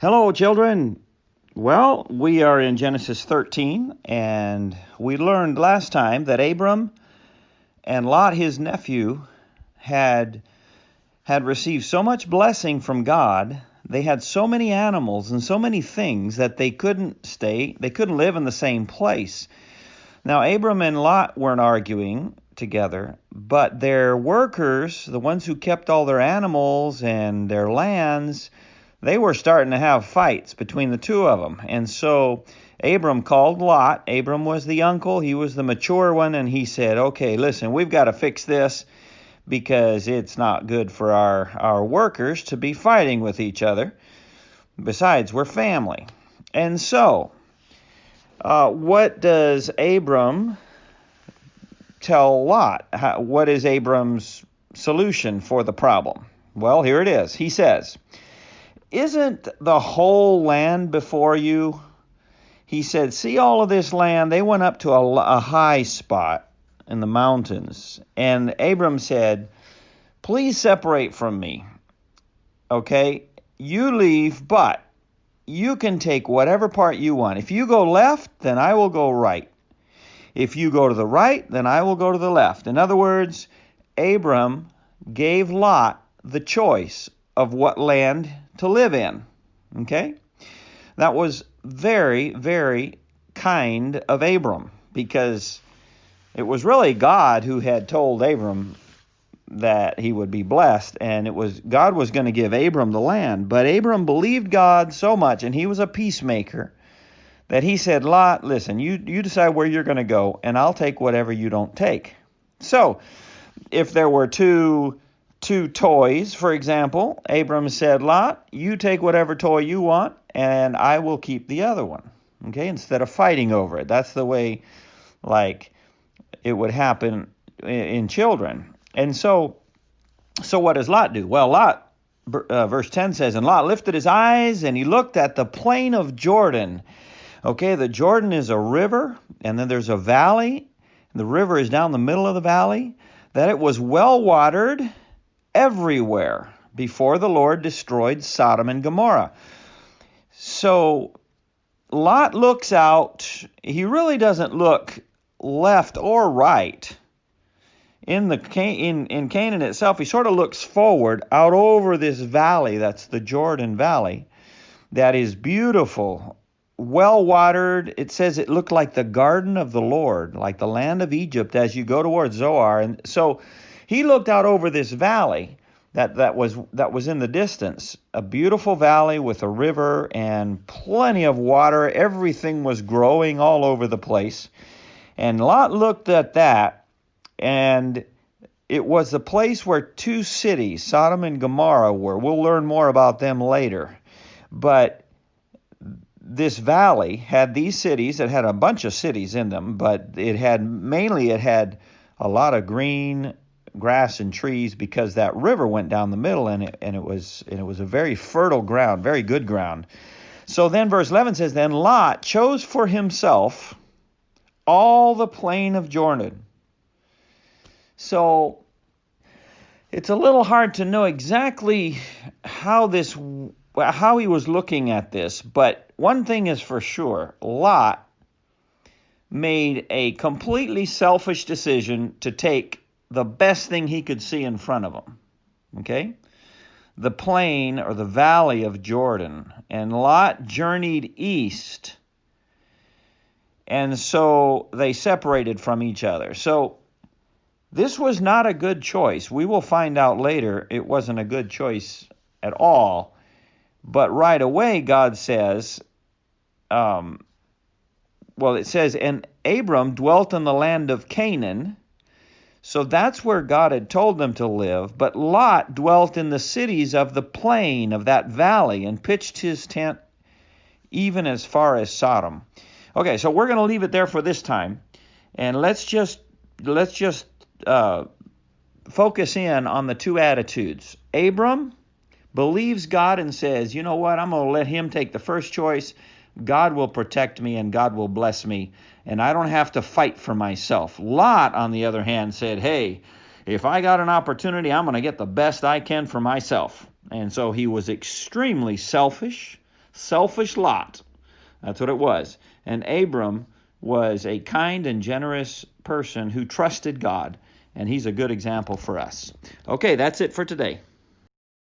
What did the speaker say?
Hello, children. Well, we are in Genesis 13, and we learned last time that Abram and Lot, his nephew, had received so much blessing from God. They had so many animals and so many things that they couldn't live in the same place. Now, Abram and Lot weren't arguing together, but their workers, the ones who kept all their animals and their lands, they were starting to have fights between the two of them. And so Abram called Lot. Abram was the uncle. He was the mature one. And he said, okay, listen, we've got to fix this because it's not good for our workers to be fighting with each other. Besides, we're family. And so what does Abram tell Lot? What is Abram's solution for the problem? Well, here it is. He says, "Isn't the whole land before you?" He said, "See all of this land?" They went up to a high spot in the mountains. And Abram said, "Please separate from me. Okay? You leave, but you can take whatever part you want. If you go left, then I will go right. If you go to the right, then I will go to the left." In other words, Abram gave Lot the choice of what land to live in. Okay? That was very, very kind of Abram, because it was really God who had told Abram that he would be blessed, and God was going to give Abram the land. But Abram believed God so much, and he was a peacemaker, that he said, "Lot, listen, you decide where you're going to go, and I'll take whatever you don't take." So, if there were two toys, for example, Abram said, "Lot, you take whatever toy you want, and I will keep the other one." Okay, instead of fighting over it. That's the way, it would happen in children. And so what does Lot do? Well, Lot, verse 10 says, "And Lot lifted his eyes, and he looked at the plain of Jordan." Okay, the Jordan is a river, and then there's a valley. The river is down the middle of the valley. That it was well watered everywhere before the Lord destroyed Sodom and Gomorrah. So Lot looks out. He really doesn't look left or right. In Canaan itself, he sort of looks forward out over this valley. That's the Jordan Valley. That is beautiful, well watered. It says it looked like the garden of the Lord, like the land of Egypt as you go towards Zoar. And so he looked out over this valley that was in the distance, a beautiful valley with a river and plenty of water. Everything was growing all over the place. And Lot looked at that, and it was the place where two cities, Sodom and Gomorrah, were. We'll learn more about them later. But this valley had these cities. It had a bunch of cities in them, but it had a lot of green grass and trees, because that river went down the middle, and it was a very fertile ground, very good ground. So then verse 11 says, "Then Lot chose for himself all the plain of Jordan." So it's a little hard to know exactly how he was looking at this, but one thing is for sure: Lot made a completely selfish decision to take the best thing he could see in front of him. Okay? The plain or the valley of Jordan. And Lot journeyed east. And so they separated from each other. So this was not a good choice. We will find out later it wasn't a good choice at all. But right away God says, it says, "And Abram dwelt in the land of Canaan." So that's where God had told them to live. But Lot dwelt in the cities of the plain of that valley and pitched his tent even as far as Sodom. Okay, so we're going to leave it there for this time. And let's just focus in on the two attitudes. Abram believes God and says, "You know what? I'm going to let him take the first choice. God will protect me and God will bless me, and I don't have to fight for myself." Lot, on the other hand, said, "Hey, if I got an opportunity, I'm going to get the best I can for myself." And so he was extremely selfish, selfish Lot. That's what it was. And Abram was a kind and generous person who trusted God, and he's a good example for us. Okay, that's it for today.